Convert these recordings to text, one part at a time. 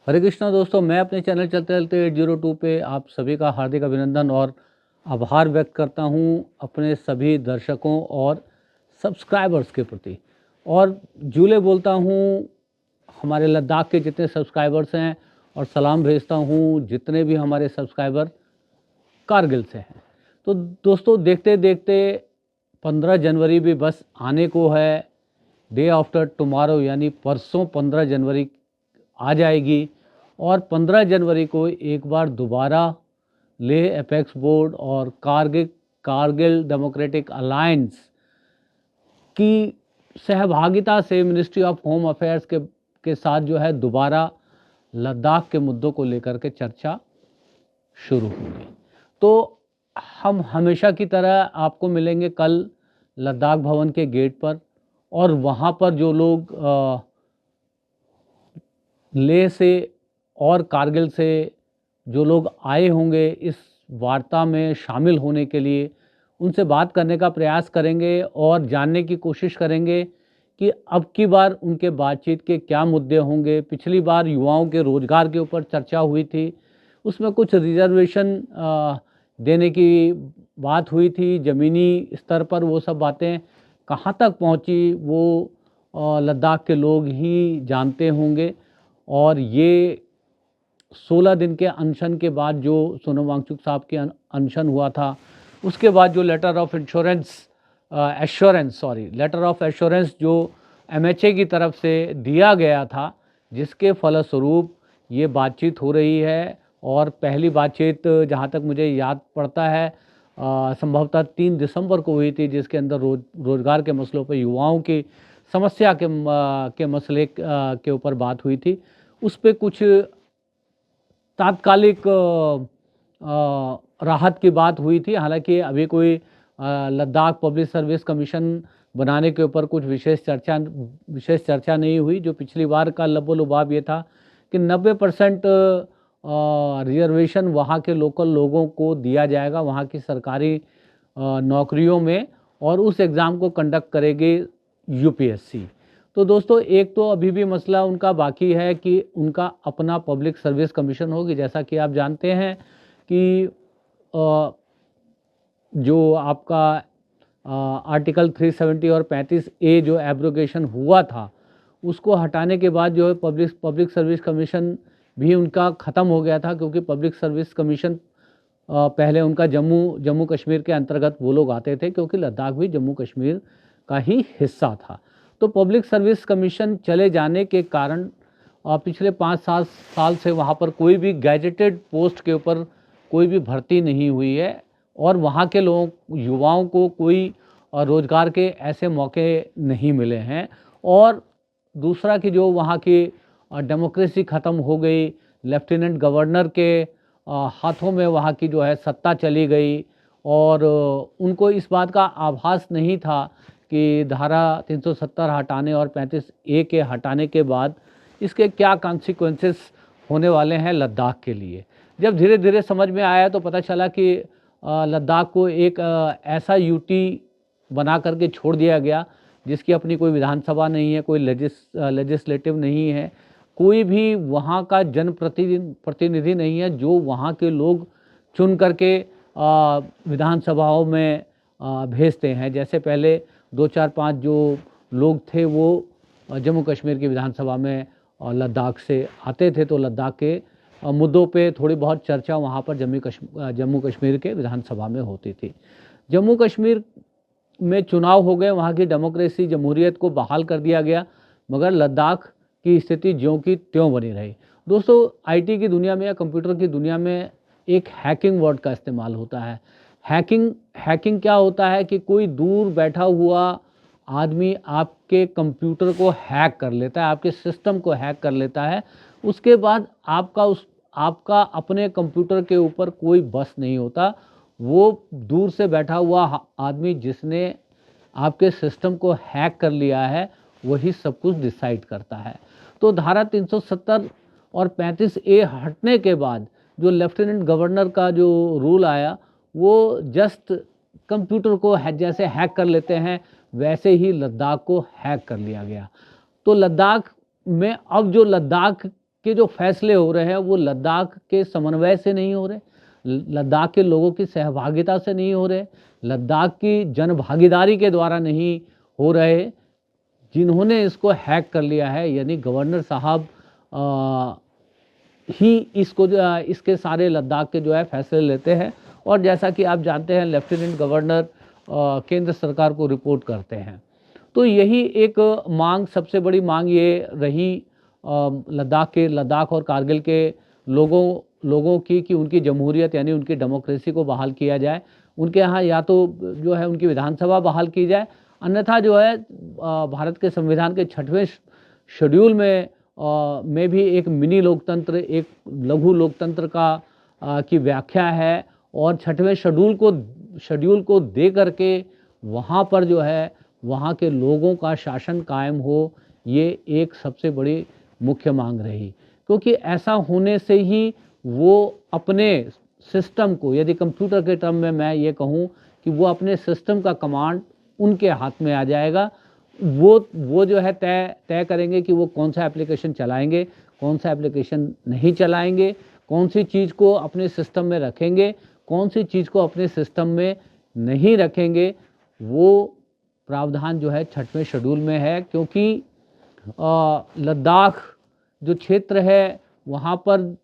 हरे कृष्णा दोस्तों, मैं अपने चैनल चलते चलते 802 पे आप सभी का हार्दिक अभिनंदन और आभार व्यक्त करता हूं अपने सभी दर्शकों और सब्सक्राइबर्स के प्रति। और जूले बोलता हूं हमारे लद्दाख के जितने सब्सक्राइबर्स हैं, और सलाम भेजता हूं जितने भी हमारे सब्सक्राइबर कारगिल से हैं। तो दोस्तों, देखते देखते 15 जनवरी भी बस आने को है। डे आफ्टर टुमारो यानी परसों 15 जनवरी आ जाएगी, और 15 जनवरी को एक बार दोबारा लेह एपेक्स बोर्ड और कारगिल डेमोक्रेटिक अलायंस की सहभागिता से मिनिस्ट्री ऑफ होम अफेयर्स के साथ जो है दोबारा लद्दाख के मुद्दों को लेकर के चर्चा शुरू होगी। तो हम हमेशा की तरह आपको मिलेंगे कल लद्दाख भवन के गेट पर, और वहाँ पर जो लोग लेह से और कारगिल से जो लोग आए होंगे इस वार्ता में शामिल होने के लिए, उनसे बात करने का प्रयास करेंगे और जानने की कोशिश करेंगे कि अब की बार उनके बातचीत के क्या मुद्दे होंगे। पिछली बार युवाओं के रोज़गार के ऊपर चर्चा हुई थी, उसमें कुछ रिजर्वेशन देने की बात हुई थी। ज़मीनी स्तर पर वो सब बातें कहाँ तक पहुँची वो लद्दाख के लोग ही जानते होंगे। और ये 16 दिन के अनशन के बाद जो सोनम वांगचुक साहब के अनशन हुआ था, उसके बाद जो लेटर ऑफ एश्योरेंस जो एमएचए की तरफ से दिया गया था, जिसके फलस्वरूप ये बातचीत हो रही है। और पहली बातचीत जहाँ तक मुझे याद पड़ता है संभवतः 3 दिसंबर को हुई थी, जिसके अंदर रोज़गार के मसलों पर, युवाओं की समस्या के मसले के ऊपर बात हुई थी। उस पे कुछ तात्कालिक राहत की बात हुई थी। हालांकि अभी कोई लद्दाख पब्लिक सर्विस कमीशन बनाने के ऊपर कुछ विशेष चर्चा नहीं हुई। जो पिछली बार का लबो-लुबाब ये था कि 90% रिजर्वेशन वहाँ के लोकल लोगों को दिया जाएगा, वहाँ की सरकारी नौकरियों में, और उस एग्ज़ाम को कंडक्ट करेगी यूपीएससी। तो दोस्तों, एक तो अभी भी मसला उनका बाकी है कि उनका अपना पब्लिक सर्विस कमीशन होगी। जैसा कि आप जानते हैं कि जो आपका आर्टिकल 370 और 35A जो एब्रोगेशन हुआ था, उसको हटाने के बाद जो है पब्लिक सर्विस कमीशन भी उनका ख़त्म हो गया था, क्योंकि पब्लिक सर्विस कमीशन पहले उनका जम्मू कश्मीर के अंतर्गत वो लोग आते थे, क्योंकि लद्दाख भी जम्मू कश्मीर का ही हिस्सा था। तो पब्लिक सर्विस कमीशन चले जाने के कारण पिछले 5-7 साल से वहाँ पर कोई भी गैजेटेड पोस्ट के ऊपर कोई भी भर्ती नहीं हुई है, और वहाँ के लोग युवाओं को कोई रोज़गार के ऐसे मौके नहीं मिले हैं। और दूसरा कि जो वहाँ की डेमोक्रेसी ख़त्म हो गई, लेफ्टिनेंट गवर्नर के हाथों में वहाँ की जो है सत्ता चली गई, और उनको इस बात का आभास नहीं था कि धारा 370 हटाने और 35A के हटाने के बाद इसके क्या कॉन्सिक्वेंसेस होने वाले हैं लद्दाख के लिए। जब धीरे धीरे समझ में आया तो पता चला कि लद्दाख को एक ऐसा यूटी बना करके छोड़ दिया गया जिसकी अपनी कोई विधानसभा नहीं है, कोई लेजिस्लेटिव नहीं है, कोई भी वहाँ का प्रतिनिधि नहीं है जो वहाँ के लोग चुन करके विधानसभाओं में भेजते हैं। जैसे पहले 2-4-5 जो लोग थे वो जम्मू कश्मीर की विधानसभा में लद्दाख से आते थे, तो लद्दाख के मुद्दों पे थोड़ी बहुत चर्चा वहाँ पर जम्मू कश्मीर के विधानसभा में होती थी। जम्मू कश्मीर में चुनाव हो गए, वहाँ की डेमोक्रेसी जमहूरियत को बहाल कर दिया गया, मगर लद्दाख की स्थिति ज्यों की त्यों बनी रही। दोस्तों, आईटी की दुनिया में या कंप्यूटर की दुनिया में एक हैकिंग वर्ड का इस्तेमाल होता है। हैकिंग क्या होता है कि कोई दूर बैठा हुआ आदमी आपके कंप्यूटर को हैक कर लेता है, आपके सिस्टम को हैक कर लेता है। उसके बाद आपका अपने कंप्यूटर के ऊपर कोई बस नहीं होता। वो दूर से बैठा हुआ आदमी जिसने आपके सिस्टम को हैक कर लिया है, वही सब कुछ डिसाइड करता है। तो धारा 370 और 35A हटने के बाद जो लेफ्टिनेंट गवर्नर का जो रूल आया, वो जस्ट कंप्यूटर को जैसे हैक कर लेते हैं, वैसे ही लद्दाख को हैक कर लिया गया। तो लद्दाख में अब जो लद्दाख के जो फैसले हो रहे हैं वो लद्दाख के समन्वय से नहीं हो रहे, लद्दाख के लोगों की सहभागिता से नहीं हो रहे, लद्दाख की जन भागीदारी के द्वारा नहीं हो रहे। जिन्होंने इसको हैक कर लिया है यानी गवर्नर साहब ही इसको इसके सारे लद्दाख के जो है फैसले लेते हैं। और जैसा कि आप जानते हैं लेफ्टिनेंट गवर्नर केंद्र सरकार को रिपोर्ट करते हैं। तो यही एक मांग, सबसे बड़ी मांग ये रही लद्दाख और कारगिल के लोगों की कि उनकी जमहूरियत यानी उनकी डेमोक्रेसी को बहाल किया जाए। उनके यहाँ या तो जो है उनकी विधानसभा बहाल की जाए, अन्यथा जो है भारत के संविधान के 6वें शेड्यूल में भी एक मिनी लोकतंत्र, एक लघु लोकतंत्र की व्याख्या है। और 6वें शेड्यूल को दे करके वहाँ पर जो है वहाँ के लोगों का शासन कायम हो, ये एक सबसे बड़ी मुख्य मांग रही। क्योंकि ऐसा होने से ही वो अपने सिस्टम को, यदि कंप्यूटर के टर्म में मैं ये कहूँ कि वो अपने सिस्टम का कमांड उनके हाथ में आ जाएगा। वो जो है तय करेंगे कि वो कौन सा एप्लीकेशन चलाएंगे, कौन सा एप्लीकेशन नहीं चलाएंगे, कौन सी चीज़ को अपने सिस्टम में रखेंगे, कौन सी चीज़ को अपने सिस्टम में नहीं रखेंगे। वो प्रावधान जो है 6वें शेड्यूल में है। क्योंकि लद्दाख जो क्षेत्र है वहाँ पर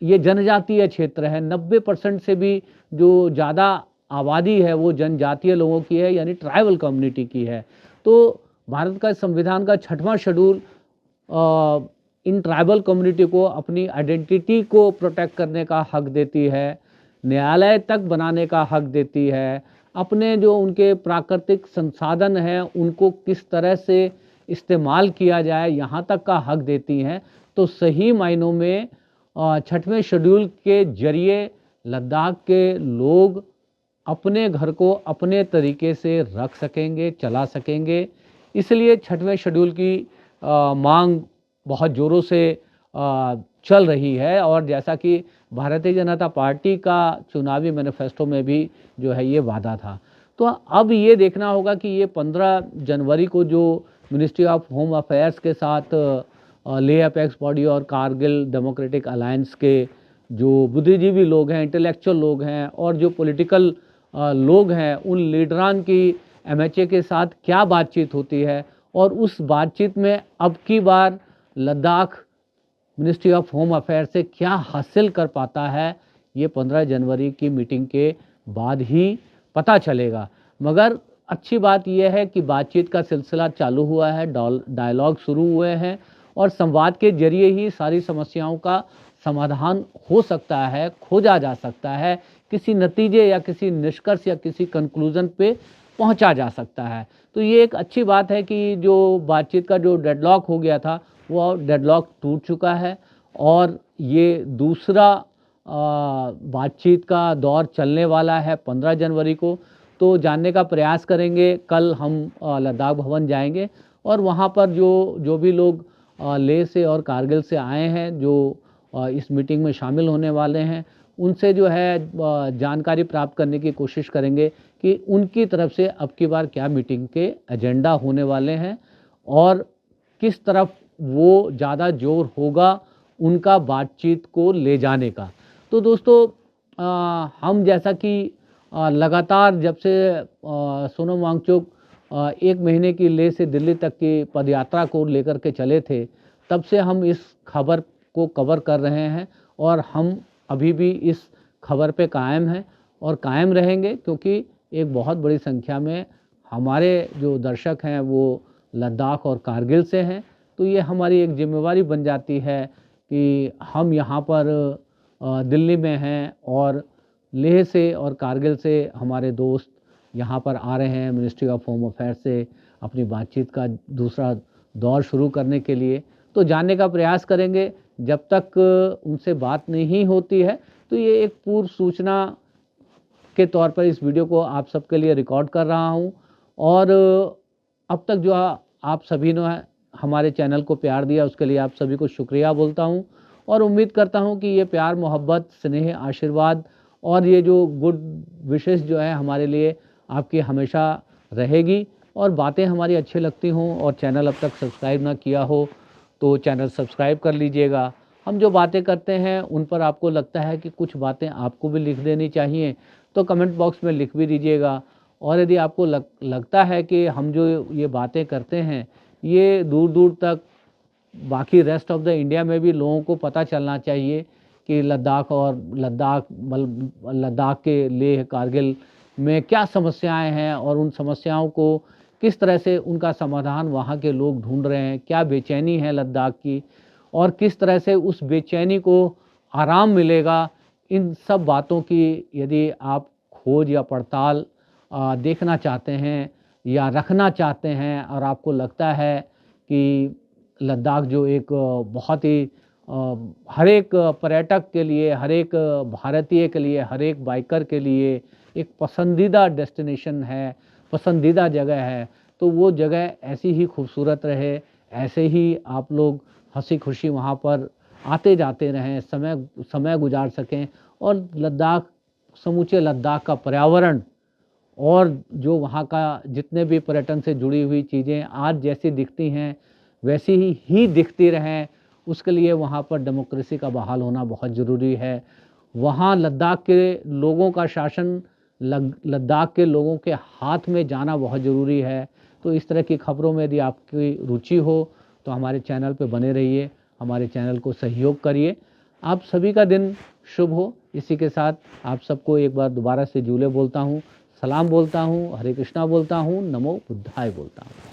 ये जनजातीय क्षेत्र है, 90% से भी जो ज़्यादा आबादी है वो जनजातीय लोगों की है, यानी ट्राइबल कम्युनिटी की है। तो भारत का संविधान का 6वां शेड्यूल इन ट्राइबल कम्युनिटी को अपनी आइडेंटिटी को प्रोटेक्ट करने का हक देती है, न्यायालय तक बनाने का हक देती है, अपने जो उनके प्राकृतिक संसाधन हैं उनको किस तरह से इस्तेमाल किया जाए यहाँ तक का हक देती हैं। तो सही मायनों में 6वें शेड्यूल के जरिए लद्दाख के लोग अपने घर को अपने तरीके से रख सकेंगे, चला सकेंगे। इसलिए 6वें शेड्यूल की मांग बहुत ज़ोरों से चल रही है। और जैसा कि भारतीय जनता पार्टी का चुनावी मैनिफेस्टो में भी जो है ये वादा था। तो अब ये देखना होगा कि ये 15 जनवरी को जो मिनिस्ट्री ऑफ होम अफेयर्स के साथ लेह अपेक्स बॉडी और कारगिल डेमोक्रेटिक अलायंस के जो बुद्धिजीवी लोग हैं, इंटेलेक्चुअल लोग हैं और जो पॉलिटिकल लोग हैं, उन लीडरान की MHA के साथ क्या बातचीत होती है और उस बातचीत में अब की बार Ladakh ministry of home affair से क्या हासिल कर पाता है, ये 15 जनवरी की मीटिंग के बाद ही पता चलेगा। मगर अच्छी बात यह है कि बातचीत का सिलसिला चालू हुआ है, डायलॉग शुरू हुए हैं और संवाद के जरिए ही सारी समस्याओं का समाधान हो सकता है, खोजा जा सकता है, किसी नतीजे या किसी निष्कर्ष या किसी कंक्लूजन पे पहुंचा जा सकता है। तो ये एक अच्छी बात है कि जो बातचीत का जो डेडलॉक हो गया था वो डेडलॉक टूट चुका है और ये दूसरा बातचीत का दौर चलने वाला है 15 जनवरी को। तो जानने का प्रयास करेंगे। कल हम लद्दाख भवन जाएंगे और वहाँ पर जो भी लोग लेह से और कारगिल से आए हैं, जो इस मीटिंग में शामिल होने वाले हैं, उनसे जो है जानकारी प्राप्त करने की कोशिश करेंगे कि उनकी तरफ से अब की बार क्या मीटिंग के एजेंडा होने वाले हैं और किस तरफ वो ज़्यादा जोर होगा उनका बातचीत को ले जाने का। तो दोस्तों हम जैसा कि लगातार जब से सोनम वांगचुक 1 महीने की लेह से दिल्ली तक की पदयात्रा को लेकर के चले थे, तब से हम इस खबर को कवर कर रहे हैं और हम अभी भी इस खबर पे कायम हैं और कायम रहेंगे। क्योंकि एक बहुत बड़ी संख्या में हमारे जो दर्शक हैं वो लद्दाख और कारगिल से हैं। तो ये हमारी एक जिम्मेवारी बन जाती है कि हम यहाँ पर दिल्ली में हैं और लेह से और कारगिल से हमारे दोस्त यहाँ पर आ रहे हैं मिनिस्ट्री ऑफ होम अफेयर से अपनी बातचीत का दूसरा दौर शुरू करने के लिए। तो जानने का प्रयास करेंगे। जब तक उनसे बात नहीं होती है तो ये एक पूर्व सूचना के तौर पर इस वीडियो को आप सबके लिए रिकॉर्ड कर रहा हूँ। और अब तक जो आप सभी ने हमारे चैनल को प्यार दिया उसके लिए आप सभी को शुक्रिया बोलता हूँ और उम्मीद करता हूँ कि ये प्यार, मोहब्बत, स्नेह, आशीर्वाद और ये जो गुड विशेष जो है हमारे लिए आपकी हमेशा रहेगी। और बातें हमारी अच्छी लगती हों और चैनल अब तक सब्सक्राइब ना किया हो तो चैनल सब्सक्राइब कर लीजिएगा। हम जो बातें करते हैं उन पर आपको लगता है कि कुछ बातें आपको भी लिख देनी चाहिए तो कमेंट बॉक्स में लिख भी दीजिएगा। और यदि आपको लगता है कि हम जो ये बातें करते हैं ये दूर दूर तक बाकी रेस्ट ऑफ द इंडिया में भी लोगों को पता चलना चाहिए कि लद्दाख के लेह कारगिल में क्या समस्याएं हैं और उन समस्याओं को किस तरह से उनका समाधान वहाँ के लोग ढूंढ रहे हैं, क्या बेचैनी है लद्दाख की और किस तरह से उस बेचैनी को आराम मिलेगा। इन सब बातों की यदि आप खोज या पड़ताल देखना चाहते हैं या रखना चाहते हैं और आपको लगता है कि लद्दाख जो एक बहुत ही हर एक पर्यटक के लिए, हर एक भारतीय के लिए, हर एक बाइकर के लिए एक पसंदीदा डेस्टिनेशन है, पसंदीदा जगह है, तो वो जगह ऐसी ही खूबसूरत रहे, ऐसे ही आप लोग हंसी खुशी वहाँ पर आते जाते रहें, समय गुजार सकें और समूचे लद्दाख का पर्यावरण और जो वहाँ का जितने भी पर्यटन से जुड़ी हुई चीज़ें आज जैसी दिखती हैं वैसी ही दिखती रहें, उसके लिए वहाँ पर डेमोक्रेसी का बहाल होना बहुत ज़रूरी है। वहाँ लद्दाख के लोगों का शासन लद्दाख के लोगों के हाथ में जाना बहुत ज़रूरी है। तो इस तरह की खबरों में यदि आपकी रुचि हो तो हमारे चैनल पे बने रहिए, हमारे चैनल को सहयोग करिए। आप सभी का दिन शुभ हो। इसी के साथ आप सबको एक बार दोबारा से जूले बोलता हूँ, सलाम बोलता हूँ, हरे कृष्णा बोलता हूँ, नमो बुद्धाय बोलता हूँ।